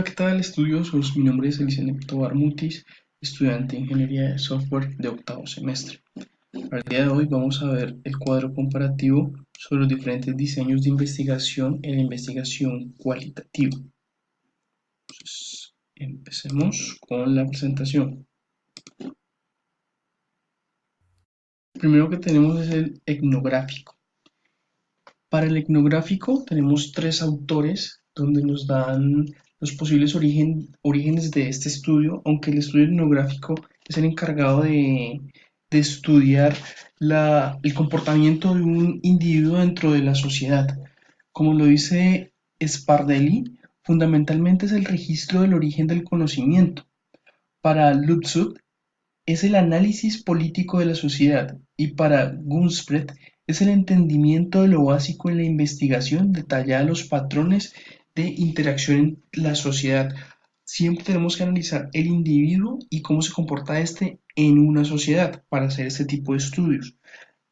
Hola, ¿qué tal, estudiosos? Mi nombre es Elisene Tobar Mutis, estudiante de Ingeniería de Software de octavo semestre. Para el día de hoy vamos a ver el cuadro comparativo sobre los diferentes diseños de investigación en la investigación cualitativa. Entonces, empecemos con la presentación. Lo primero que tenemos es el etnográfico. Para el etnográfico tenemos tres autores donde nos dan los posibles orígenes de este estudio, aunque el estudio etnográfico es el encargado de estudiar el comportamiento de un individuo dentro de la sociedad. Como lo dice Spardelli, fundamentalmente es el registro del origen del conocimiento. Para Lützow es el análisis político de la sociedad y para Gunspreth es el entendimiento de lo básico en la investigación detallada los patrones de interacción en la sociedad. Siempre tenemos que analizar el individuo y cómo se comporta este en una sociedad para hacer este tipo de estudios.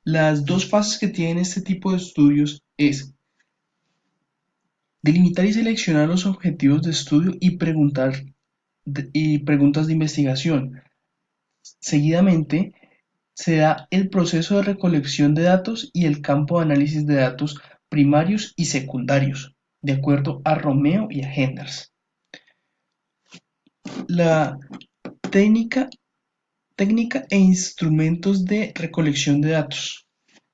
Las dos fases que tienen este tipo de estudios es delimitar y seleccionar los objetivos de estudio y preguntas de investigación. Seguidamente, se da el proceso de recolección de datos y el campo de análisis de datos primarios y secundarios, de acuerdo a Romeo y a Henders. La técnica, técnica e instrumentos de recolección de datos.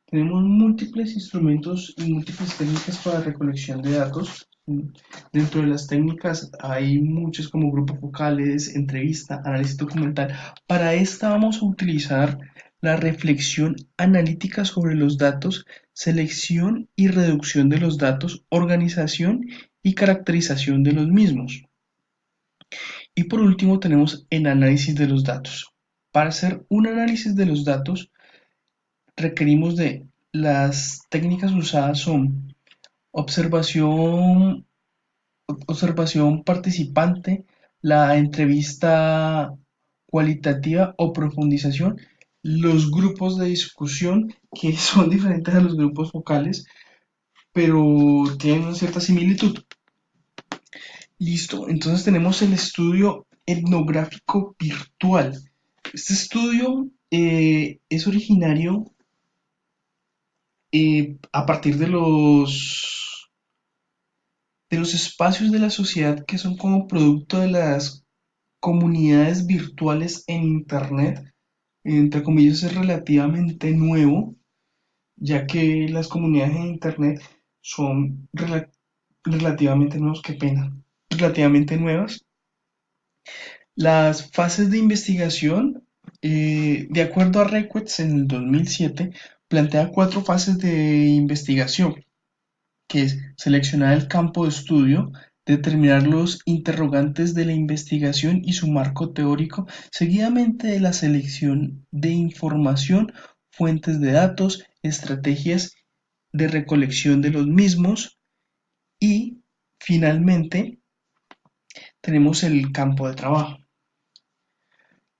Tenemos múltiples instrumentos y múltiples técnicas para recolección de datos. Dentro de las técnicas hay muchas como grupos focales, entrevista, análisis documental. Para esta vamos a utilizar la reflexión analítica sobre los datos, selección y reducción de los datos, organización y caracterización de los mismos. Y por último tenemos el análisis de los datos. Para hacer un análisis de los datos requerimos de las técnicas usadas son observación, observación participante, la entrevista cualitativa o profundización, los grupos de discusión que son diferentes a los grupos focales, pero tienen una cierta similitud. Listo, entonces tenemos el estudio etnográfico virtual. Este estudio es originario a partir de los espacios de la sociedad que son como producto de las comunidades virtuales en Internet. Entre comillas es relativamente nuevo, ya que las comunidades en Internet son relativamente nuevas, qué pena, relativamente nuevas. Las fases de investigación, de acuerdo a Requets en el 2007, plantea cuatro fases de investigación, que es seleccionar el campo de estudio, determinar los interrogantes de la investigación y su marco teórico, seguidamente de la selección de información, fuentes de datos, estrategias de recolección de los mismos y finalmente tenemos el campo de trabajo.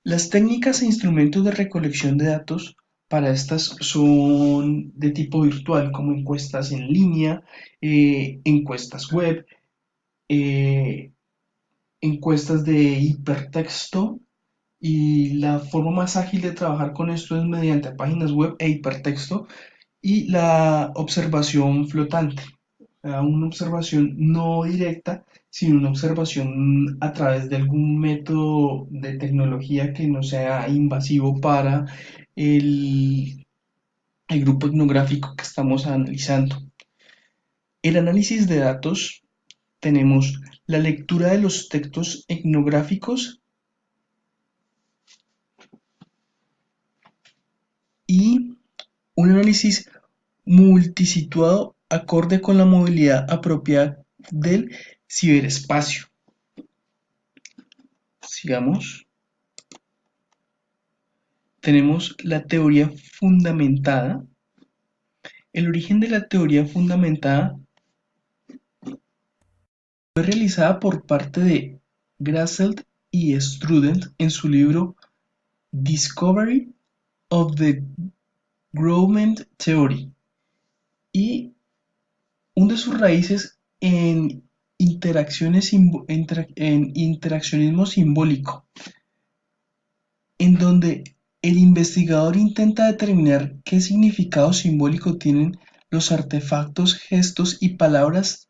Las técnicas e instrumentos de recolección de datos para estas son de tipo virtual, como encuestas en línea, encuestas web, eh, encuestas de hipertexto, y la forma más ágil de trabajar con esto es mediante páginas web e hipertexto y la observación flotante, una observación no directa, sino una observación a través de algún método de tecnología que no sea invasivo para el, el grupo etnográfico que estamos analizando. El análisis de datos tenemos la lectura de los textos etnográficos y un análisis multisituado acorde con la movilidad apropiada del ciberespacio. Sigamos. Tenemos la teoría fundamentada. El origen de la teoría fundamentada fue realizada por parte de Grasselt y Student en su libro Discovery of the Groupment Theory y hunde sus raíces en interaccionismo simbólico, en donde el investigador intenta determinar qué significado simbólico tienen los artefactos, gestos y palabras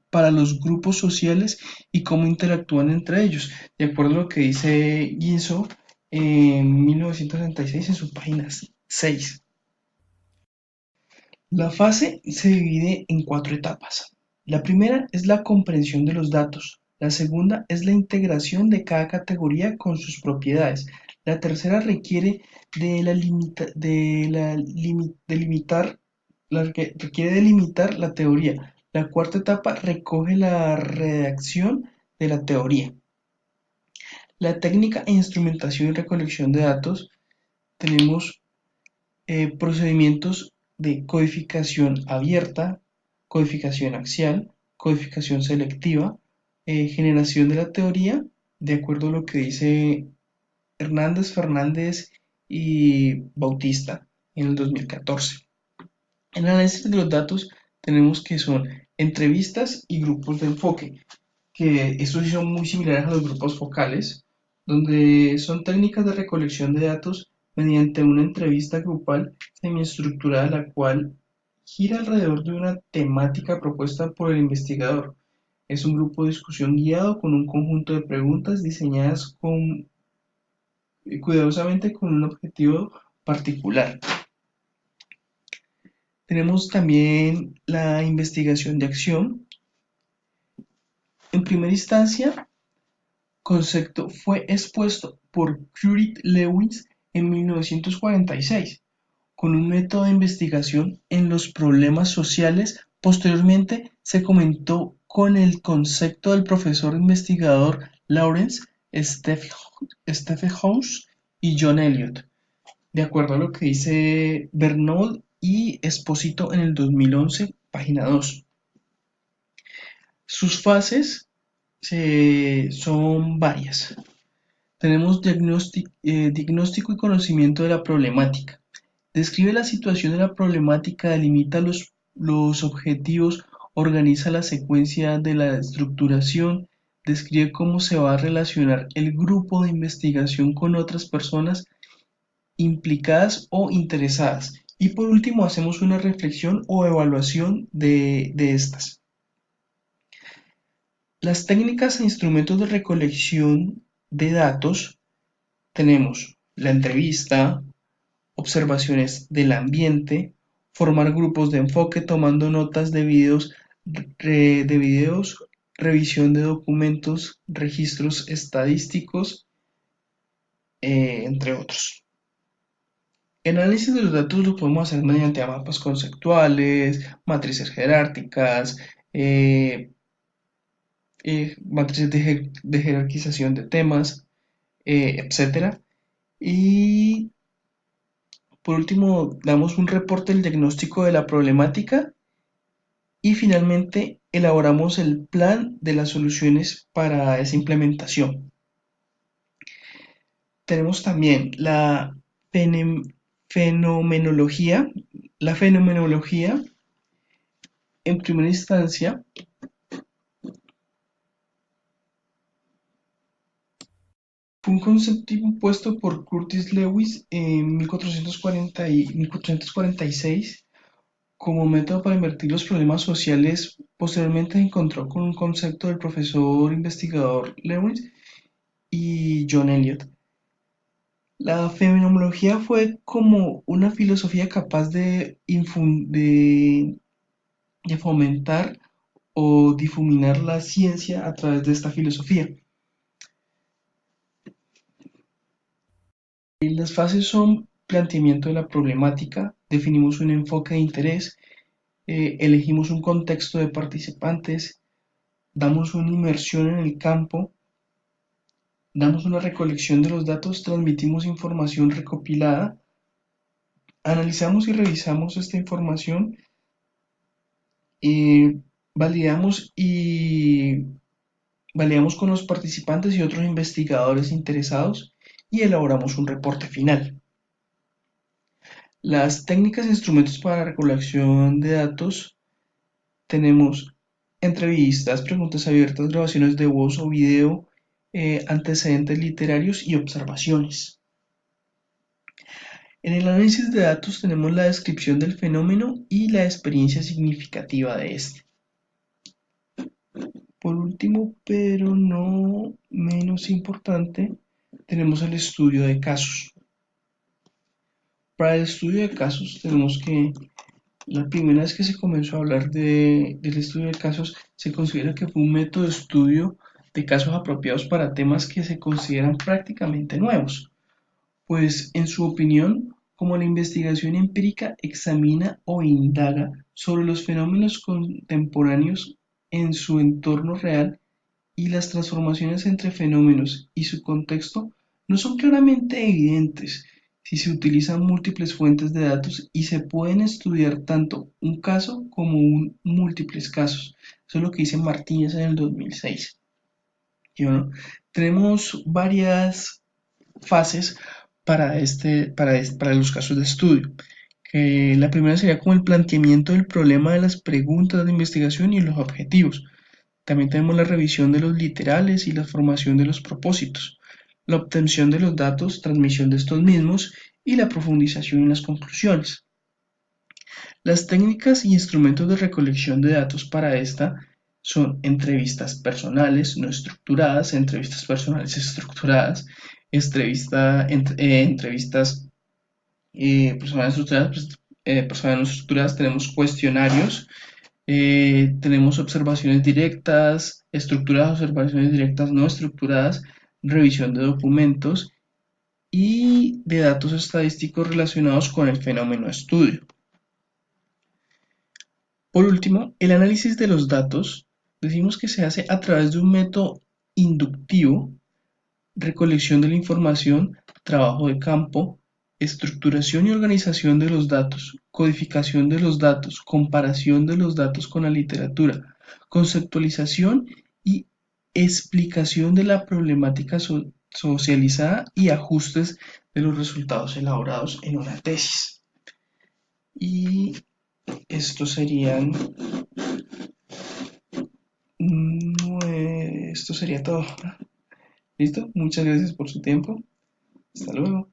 para los grupos sociales y cómo interactúan entre ellos, de acuerdo a lo que dice Guinso en 1966 en su página 6. La fase se divide en cuatro etapas. La primera es la comprensión de los datos. La segunda es la integración de cada categoría con sus propiedades. La tercera requiere de la limita- de la limi- delimitar, la que requiere delimitar la teoría. La cuarta etapa recoge la redacción de la teoría. La técnica e instrumentación y recolección de datos. Tenemos procedimientos de codificación abierta, codificación axial, codificación selectiva, generación de la teoría, de acuerdo a lo que dice Hernández, Fernández y Bautista en el 2014. En el análisis de los datos tenemos que son entrevistas y grupos de enfoque, que estos sí son muy similares a los grupos focales, donde son técnicas de recolección de datos mediante una entrevista grupal semiestructurada, la cual gira alrededor de una temática propuesta por el investigador. Es un grupo de discusión guiado con un conjunto de preguntas diseñadas cuidadosamente con un objetivo particular. Tenemos también la investigación de acción. En primera instancia, concepto fue expuesto por Curtis Lewis en 1946 con un método de investigación en los problemas sociales. Posteriormente se comentó con el concepto del profesor investigador Lawrence Stephenhouse y John Elliott, de acuerdo a lo que dice Bernold y Esposito en el 2011, página 2. Sus fases son varias. Tenemos diagnóstico y conocimiento de la problemática. Describe la situación de la problemática, delimita los objetivos, organiza la secuencia de la estructuración, describe cómo se va a relacionar el grupo de investigación con otras personas implicadas o interesadas. Y por último, hacemos una reflexión o evaluación de estas. Las técnicas e instrumentos de recolección de datos tenemos la entrevista, observaciones del ambiente, formar grupos de enfoque tomando notas de videos, revisión de documentos, registros estadísticos, entre otros. El análisis de los datos lo podemos hacer mediante mapas conceptuales, matrices jerárquicas, matrices de jerarquización de temas, etc. Y por último, damos un reporte del diagnóstico de la problemática y finalmente elaboramos el plan de las soluciones para esa implementación. Tenemos también la fenomenología. La fenomenología, en primera instancia, fue un concepto impuesto por Curtis Lewis en 1446 como método para invertir los problemas sociales. Posteriormente se encontró con un concepto del profesor investigador Lewis y John Elliott. La fenomenología fue como una filosofía capaz de fomentar o difuminar la ciencia a través de esta filosofía. Las fases son planteamiento de la problemática, definimos un enfoque de interés, elegimos un contexto de participantes, damos una inmersión en el campo, damos una recolección de los datos, transmitimos información recopilada, analizamos y revisamos esta información, eh, validamos y validamos con los participantes y otros investigadores interesados y elaboramos un reporte final. Las técnicas e instrumentos para la recolección de datos tenemos entrevistas, preguntas abiertas, grabaciones de voz o video, antecedentes literarios y observaciones. En el análisis de datos tenemos la descripción del fenómeno y la experiencia significativa de este. Por último, pero no menos importante, tenemos el estudio de casos. Para el estudio de casos tenemos que la primera vez que se comenzó a hablar del estudio de casos, se considera que fue un método de estudio de casos apropiados para temas que se consideran prácticamente nuevos, pues en su opinión, como la investigación empírica examina o indaga sobre los fenómenos contemporáneos en su entorno real y las transformaciones entre fenómenos y su contexto no son claramente evidentes si se utilizan múltiples fuentes de datos y se pueden estudiar tanto un caso como múltiples casos. Eso es lo que dice Martínez en el 2006. ¿Sí o no? Tenemos varias fases para los casos de estudio. La primera sería como el planteamiento del problema de las preguntas de investigación y los objetivos. También tenemos la revisión de los literales y la formación de los propósitos, la obtención de los datos, transmisión de estos mismos y la profundización en las conclusiones. Las técnicas y instrumentos de recolección de datos para esta son entrevistas personales no estructuradas, entrevistas personales estructuradas, entrevistas personales estructuradas, personales no estructuradas, tenemos cuestionarios, tenemos observaciones directas, estructuradas, observaciones directas no estructuradas, revisión de documentos y de datos estadísticos relacionados con el fenómeno estudio. Por último, el análisis de los datos decimos que se hace a través de un método inductivo, recolección de la información, trabajo de campo, estructuración y organización de los datos, codificación de los datos, comparación de los datos con la literatura, conceptualización y explicación de la problemática socializada y ajustes de los resultados elaborados en una tesis. Y esto sería todo. ¿Listo? Muchas gracias por su tiempo. Hasta luego.